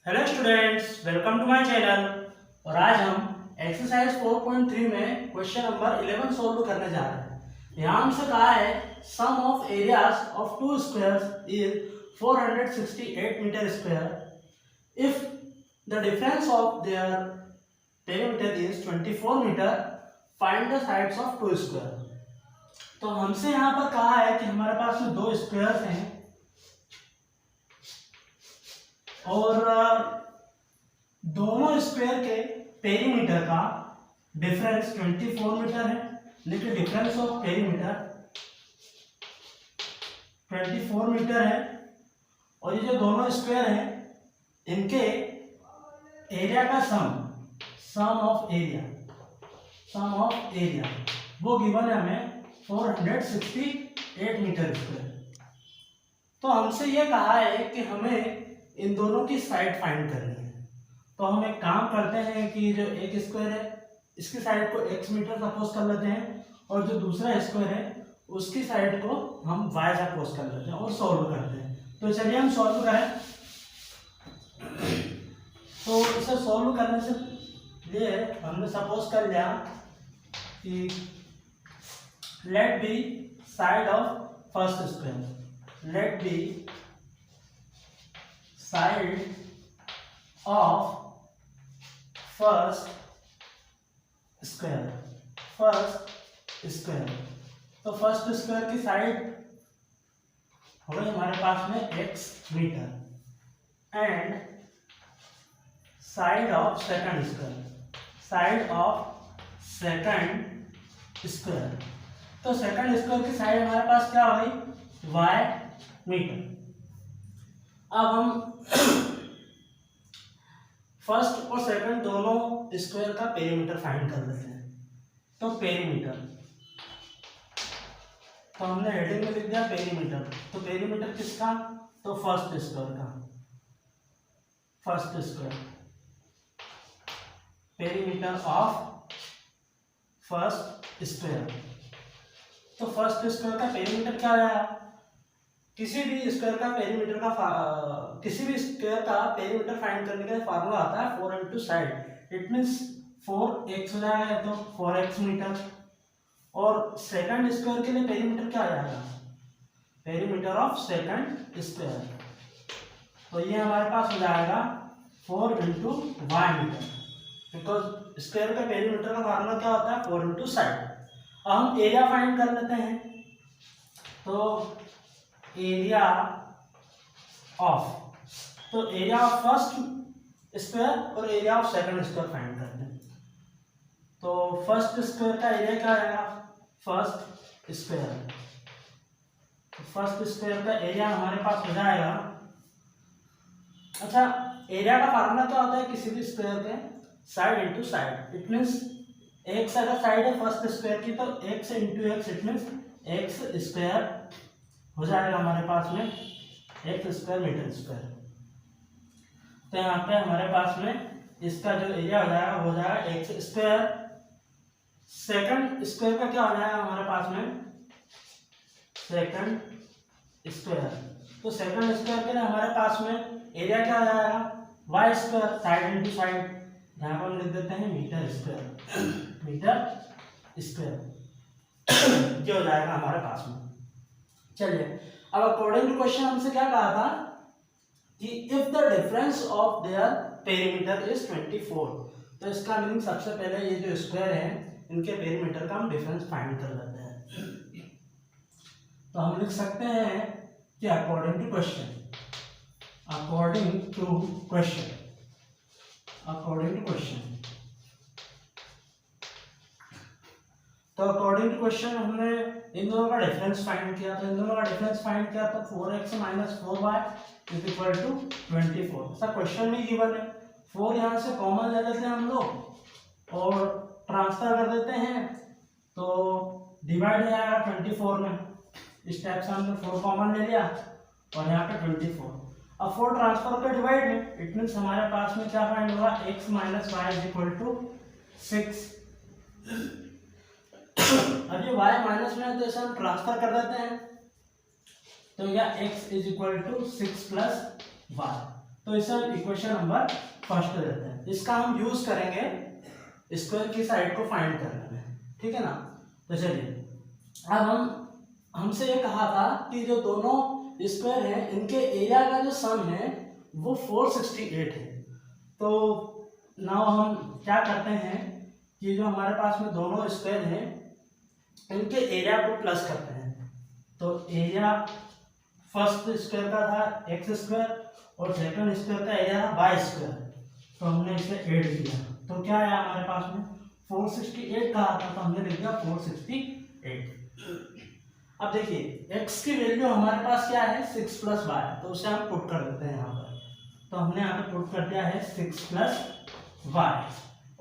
Hello students, welcome to my channel. और आज हम एक्सरसाइज 4.3 में क्वेश्चन नंबर 11 सॉल्व करने जा रहे हैं। यहाँ हमसे कहा है sum of areas of two squares is 468 metre square. If the difference of their perimeter is 24 metre, find the sides of two square. तो हमसे यहाँ पर कहा है कि हमारे पास में दो स्क्वायर्स हैं और दोनों स्क्वायर के पेरीमीटर का डिफरेंस 24 मीटर है। लेकिन डिफरेंस ऑफ पेरीमीटर 24 मीटर है और ये जो दोनों स्क्वायर हैं इनके एरिया का सम ऑफ एरिया वो गिवन है हमें 468 मीटर स्क्वायर। तो हमसे ये कहा है कि हमें इन दोनों की साइड फाइंड करनी है। तो हम एक काम करते हैं कि जो एक स्क्वायर है इसकी साइड को x मीटर सपोज कर लेते हैं और जो दूसरा स्क्वायर है उसकी साइड को हम y सपोज कर लेते हैं और सॉल्व करते हैं। तो चलिए हम सॉल्व करें। तो इसे सॉल्व करने से लिए हमने सपोज कर लिया कि let be side of first square, let be side of first square. तो फर्स्ट स्क्वायर की साइड हो गई हमारे पास में x meter and side of second square, तो सेकंड स्क्वायर की साइड हमारे पास क्या हो गई y मीटर। अब हम फर्स्ट और सेकंड दोनों स्क्वायर का पेरीमीटर फाइंड कर लेते हैं। तो पेरीमीटर, तो हमने हेडिंग में लिख दिया पेरीमीटर। तो पेरीमीटर किसका? तो फर्स्ट स्क्वायर का, पेरीमीटर ऑफ फर्स्ट स्क्वायर। तो फर्स्ट स्क्वायर का पेरीमीटर क्या आया? किसी भी स्क्वायर का पेरीमीटर फाइंड करने का फार्मूला आता है 4 into side. It means 4x हो जाएगा, तो 4x मीटर। और सेकंड स्क्वायर के लिए पेरीमीटर क्या आ जाएगा? Perimeter of second square. तो ये हमारे पास हो जाएगा 4 into Y meter, because square का पेरीमीटर का फार्मूला क्या होता है? 4 इंटू साइड। अब हम एरिया फाइंड कर लेते हैं। तो एरिया ऑफ फर्स्ट स्क्वायर और area of second square find करते हैं। तो फर्स्ट स्क्वायर का एरिया क्या आएगा? फर्स्ट स्क्वायर का एरिया हमारे पास हो जाएगा। अच्छा, एरिया का फार्मूला क्या होता है किसी भी स्क्वायर के? Side into side. It means x अगर साइड है फर्स्ट स्क्वायर की तो x into x, it means x square हो जाएगा हमारे पास में एक्स स्क्वायर मीटर स्क्वायर। तो यहाँ पे हमारे पास में इसका जो एरिया हो जाएगा एक्स स्क्वायर। सेकंड स्क्वायर का क्या हो जाएगा हमारे पास में? Second square. तो सेकंड स्क्वायर के लिए हमारे पास में एरिया क्या हो जाएगा? Y square, side into side. यहाँ पर हम लिख देते हैं मीटर स्क्वायर जो हो जाएगा हमारे पास में। चलिए, अब अकॉर्डिंग टू क्वेश्चन हमसे क्या कहा था कि if the difference of their perimeter is 24। तो इसका मीनिंग सबसे पहले ये जो स्क्वायर है इनके पेरीमीटर का हम डिफरेंस फाइंड कर लेते हैं। तो हम लिख सकते हैं कि अकॉर्डिंग टू क्वेश्चन, तो अकॉर्डिंग टू क्वेश्चन हमने इन दोनों का डिफरेंस फाइंड किया। तो 4x minus 4y is equal to 24। ऐसा क्वेश्चन में गिवन है। 4 यहाँ से कॉमन ले लेते हैं हम लोग और ट्रांसफर कर देते हैं, तो डिवाइड हो जाएगा 24 में। इस टाइप से हमने 4 कॉमन ले लिया और यहाँ पे 24। अब 4 ट्रांसफर कर डिवाइड में, इट मीन्स हमारे पास में क्या फाइंड होगा? x minus Y is equal to 6। अब ये y माइनस में है तो इसे हम ट्रांसफर कर देते हैं। तो यह x is equal to 6 plus Y. तो इसे हम इक्वेशन नंबर फर्स्ट देते हैं। इसका हम यूज करेंगे स्क्वायर की साइड को फाइंड करने में, ठीक है ना। तो चलिए अब हमसे ये कहा था कि जो दोनों स्क्वायर हैं इनके एरिया का जो सम है वो 468 है। तो नाउ हम क्या करते हैं कि जो हमारे पास में दोनों स्क्वायर हैं इनके एरिया को प्लस करते हैं। तो एरिया फर्स्ट स्क्वायर का था एक्स स्क्वायर और सेकंड स्क्वायर का एरिया था वाई स्क्वायर, तो हमने इसे ऐड किया तो क्या आया हमारे पास में 468 कहा था, तो हमने लिख दिया 468। अब देखिए x की वैल्यू हमारे पास क्या है 6 प्लस वाई, तो उसे हम पुट कर देते हैं यहाँ पर। तो हमने यहाँ पे पुट कर दिया है 6 प्लस वाई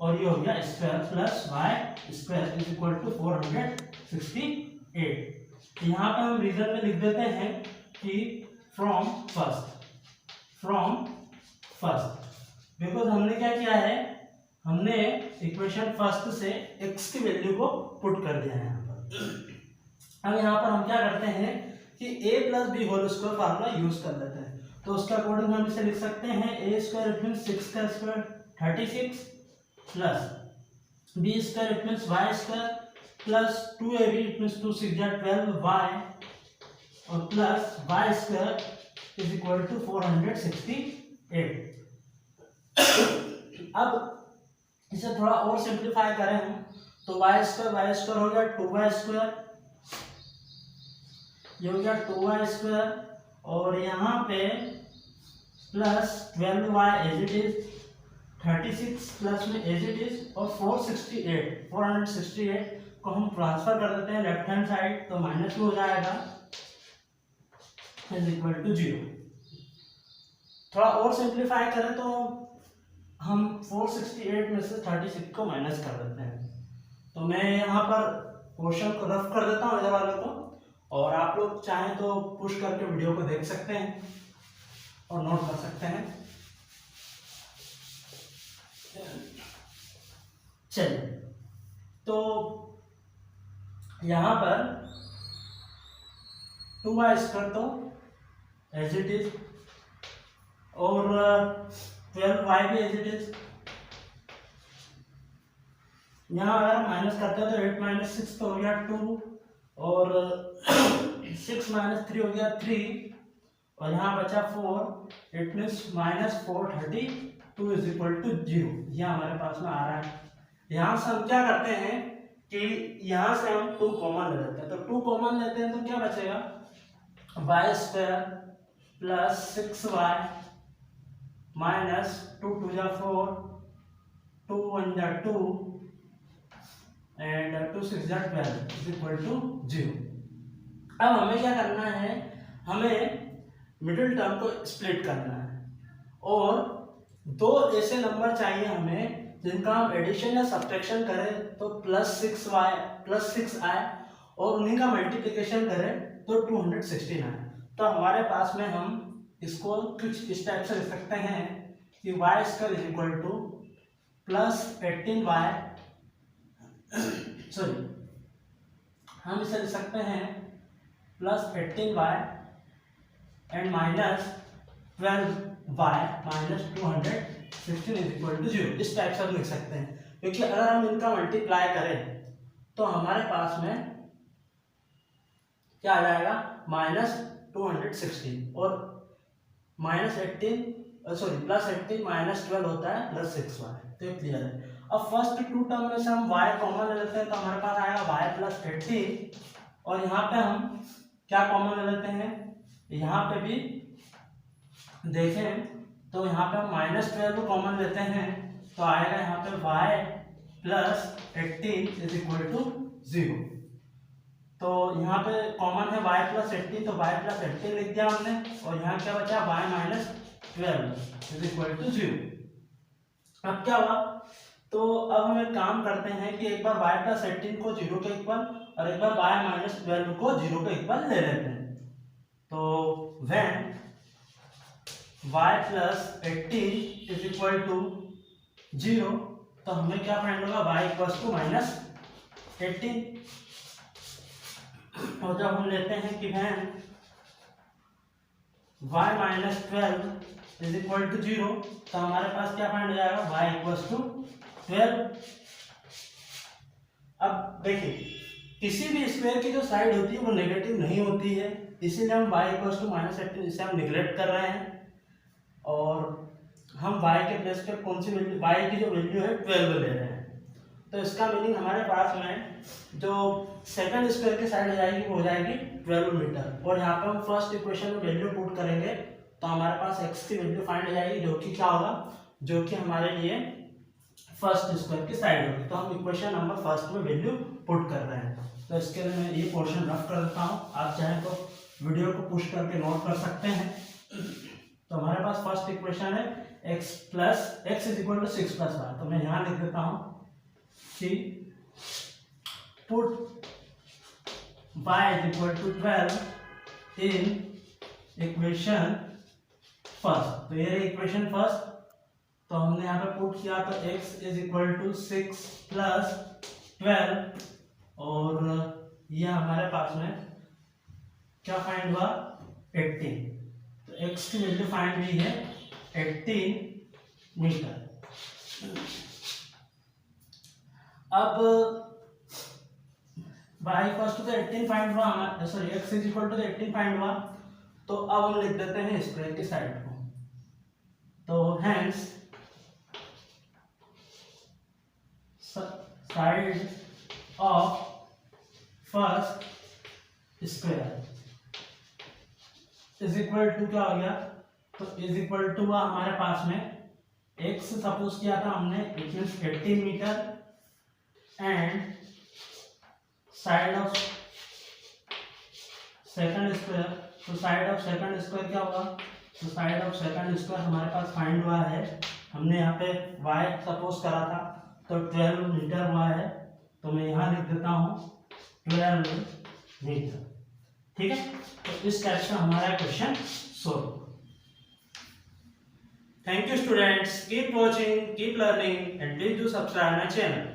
और ये हो गया square plus Y square is equal to 468। यहाँ पे हम रीजन में लिख देते हैं कि फ्रॉम फर्स्ट बिकॉज हमने क्या किया है, हमने इक्वेशन फर्स्ट से x की वैल्यू को पुट कर दिया है यहाँ पर। अब यहाँ पर हम क्या करते हैं कि a plus B whole square formula use कर लेते हैं। तो उसके अकॉर्डिंग हम इसे लिख सकते हैं a स्क्वायर इट मीन 6 का square 36 plus b square it mean y square plus 2ab it mean 2 6 12y और plus y square is equal to 468। अब इसे थोड़ा और सिंप्लीफाई करें हम तो y स्क्वायर हो गया 2y स्क्वायर, ये हो गया 2y स्क्वायर और यहाँ पे plus 12y as it is 36 plus में एज इट इज और 468 को हम ट्रांसफर कर देते हैं लेफ्ट हैंड साइड, तो माइनस में हो जाएगा इज इक्वल टू 0। थोड़ा और सिंप्लीफाई करें तो हम 468 में से 36 को माइनस कर देते हैं। तो मैं यहाँ पर क्वेश्चन को रफ कर देता हूँ इधर वाले को, और आप लोग चाहें तो पुश करके वीडियो को देख सकते हैं और नोट कर सकते हैं। चलिए तो यहाँ पर 2y स्क्वायर तो एज इट इज और 12y भी एज इट इज। यहाँ अगर हम माइनस करते हैं तो 8 माइनस 6 तो हो गया 2 और 6 माइनस 3 हो गया 3 और यहाँ बचा 4 it means minus 432 is equal to 0। यह हमारे पास में आ रहा है। यहाँ से हम क्या करते हैं कि यहाँ से हम 2 कॉमन ले लेते हैं, तो 2 कॉमन लेते हैं तो क्या बचेगा Y square plus 6y minus 2 2 जा 4 2 1 जा 2 एंड 2 6 जा 12 इज इक्वल टू 0। अब हमें क्या करना है, हमें मिडिल टर्म को स्प्लिट करना है और 2 ऐसे नंबर चाहिए हमें जिनका हम एडिशन या सब्ट्रैक्शन करें तो प्लस 6 आए और उन्हीं का मल्टीप्लिकेशन करें तो 216 आए। तो हमारे पास में हम इसको कुछ इस टाइप से लिख सकते हैं कि Y square is equal to plus 18y sorry हम इसे लिख सकते हैं plus 18y and minus 12y minus 216 is equal to 0। इस टाइप से हम लिख सकते हैं, क्योंकि अगर हम इनका मल्टीप्लाई करें तो हमारे पास में क्या आ जाएगा माइनस 216 और माइनस 18 सॉरी प्लस 18 माइनस 12 होता है प्लस 6y। तो ये क्लियर है। अब फर्स्ट 2 टर्म में से हम y कॉमन ले लेते हैं तो हमारे पास आएगा y प्लस 18 और यहाँ पे हम क्या कॉमन ले लेते हैं, यहाँ पे भी देखें तो यहाँ पे हम माइनस 12 कॉमन लेते हैं तो आएगा यहाँ पे y plus 18 is equal to 0। तो यहाँ पे कॉमन है y प्लस 18 तो y प्लस 18 लिख दिया हमने और यहाँ क्या बचा y minus 12 is equal to 0। अब क्या हुआ, तो अब हम एक काम करते हैं कि एक बार y प्लस 18 को 0 के इक्वल और एक बार y माइनस 12 को 0 के इक्वल ले लेते हैं। तो when y plus 18 is equal to 0 तो हमें क्या फाइंड होगा y इक्वल टू माइनस 18। और जब हम लेते हैं कि when y minus 12 is equal to 0, तो हमारे पास क्या फाइंड हो जाएगा, y इक्वल्स टू 12। अब देखिए किसी भी स्क्वायर की जो साइड होती है वो नेगेटिव नहीं होती है, इसीलिए हम y इक्वल्स टू -18 इसे हम निगलेक्ट कर रहे हैं और हम y के प्लेस पर कौन सी वैल्यू, y की जो वैल्यू है 12 ले रहे हैं। तो इसका मीनिंग हमारे पास में जो सेकंड स्क्वायर की साइड हो जाएगी वो हो जाएगी 12 मीटर, और यहाँ पे हम फर्स्ट इक्वेशन में वैल्यू पुट करेंगे तो हमारे पास x की वैल्यू फाइंड हो जाएगी, जो कि क्या होगा, जो कि हमारे लिए फर्स्ट स्क्वायर की साइड होगी। तो हम इक्वेशन नंबर फर्स्ट में वैल्यू पुट कर रहे हैं। तो इसके लिए मैं ये पोर्शन रफ कर देता हूँ, आप चाहें तो वीडियो को पुश करके नोट कर सकते हैं। तो हमारे पास फर्स्ट इक्वेशन है x is equal to 6 plus y, तो मैं यहाँ लिख देता हूँ कि put y is equal to 12 in equation first. तो ये इक्वेशन फर्स्ट, तो हमने यहाँ पे पुट किया तो x is equal to 6 plus 12, और ये हमारे पास में क्या फाइंड हुआ, 18। तो x की वैल्यू फाइंड हुई है 18 मीटर। अब y इक्वल टू 18 फाइंड हुआ हमारा, sorry x is equal to 18 find हुआ, तो अब हम लिख देते हैं स्क्वायर की साइड को। तो hence side of first square is equal to क्या हो गया, तो इज इक्वल टू हमारे पास में x सपोज किया था हमने, it means 18 meter, and side of second square, तो साइड ऑफ सेकंड स्क्वायर क्या होगा, तो साइड ऑफ सेकंड स्क्वायर हमारे पास फाइंड हुआ है, हमने यहाँ पे y सपोज करा था तो 12 मीटर हुआ है, तो मैं यहाँ लिख देता हूँ 12 मीटर। ठीक है, तो इस टाइप का हमारा question solve. Thank you students, keep watching, keep learning and please do subscribe my channel.